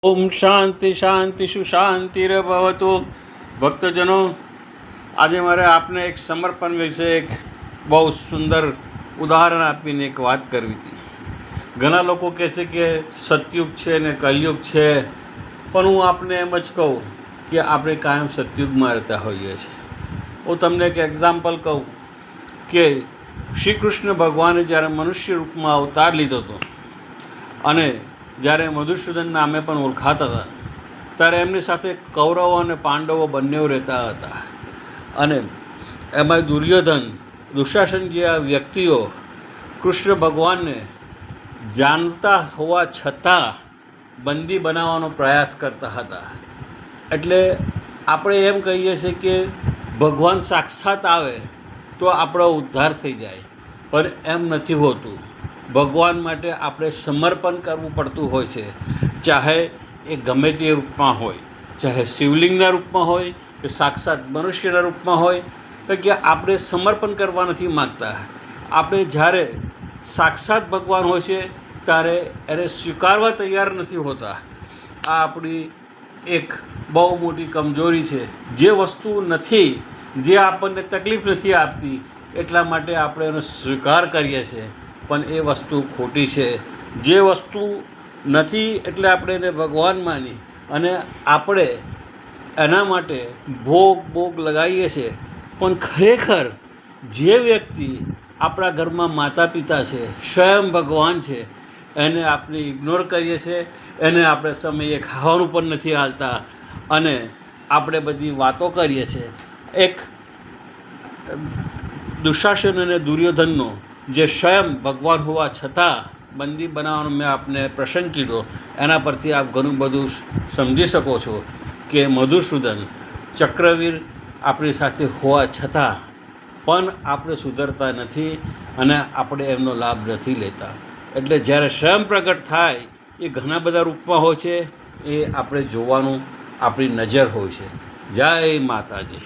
ઓમ શાંતિ શાંતિ સુશાંતિર્ભવતુ. ભક્તજનો, આજે મારે આપને એક સમર્પણ વિશે એક બહુ સુંદર ઉદાહરણ આપીને એક વાત કરવી હતી. ઘણા લોકો કહે છે કે સતયુગ છે ને કલયુગ છે, પણ હું આપને એમ જ કહું કે આપણે કાયમ સતયુગમાં રહેતા હોઈએ છીએ. હું તમને એક એક્ઝામ્પલ કહું કે શ્રી કૃષ્ણ ભગવાને જ્યારે મનુષ્ય રૂપમાં અવતાર લીધો હતો અને જ્યારે મધુસૂદન નામે પણ ઓળખાતા હતા, ત્યારે એમની સાથે કૌરવો અને પાંડવો બંને રહેતા હતા. અને એમાં દુર્યોધન, દુશાસન જેવા વ્યક્તિઓ કૃષ્ણ ભગવાનને જાણતા હોવા છતાં બંદી બનાવવાનો પ્રયાસ કરતા હતા. એટલે આપણે એમ કહીએ છીએ કે ભગવાન સાક્ષાત આવે તો આપણો ઉદ્ધાર થઈ જાય, પણ એમ નથી હોતું. ભગવાન માટે આપણે સમર્પણ કરવું પડતું હોય છે, ચાહે એ ગમે તે રૂપમાં હોય, ચાહે શિવલિંગના રૂપમાં હોય કે સાક્ષાત મનુષ્યના રૂપમાં હોય, કે આપણે સમર્પણ કરવા નથી માગતા. આપણે જ્યારે સાક્ષાત ભગવાન હોય છે ત્યારે એને સ્વીકારવા તૈયાર નથી હોતા. આ આપણી એક બહુ મોટી કમજોરી છે. જે વસ્તુ નથી, જે આપણને તકલીફ નથી આપતી, એટલા માટે આપણે એનો સ્વીકાર કરીએ છીએ, પણ એ વસ્તુ ખોટી છે. જે વસ્તુ નથી એટલે આપણે એને ભગવાન માની અને આપણે એના માટે ભોગ લગાવીએ છીએ. પણ ખરેખર જે વ્યક્તિ આપણા ઘરમાં માતા પિતા છે, સ્વયં ભગવાન છે, એને આપણે ઇગ્નોર કરીએ છીએ. એને આપણે સમયે ખાવાનું પણ નથી હાલતા અને આપણે બધી વાતો કરીએ છીએ. એક દુશાસન અને દુર્યોધનનો જે સ્વયં ભગવાન હોવા છતાં બંદી બનાવવાનો મેં આપને પ્રસંગ કીધો, એના પરથી આપ ઘણું બધું સમજી શકો છો કે મધુસૂદન ચક્રવીર આપણી સાથે હોવા છતાં પણ આપણે સુધરતા નથી અને આપણે એમનો લાભ નથી લેતા. એટલે જ્યારે સ્વયં પ્રગટ થાય એ ઘણા બધા રૂપમાં હોય છે, એ આપણે જોવાનું આપણી નજર હોય છે. જય માતાજી.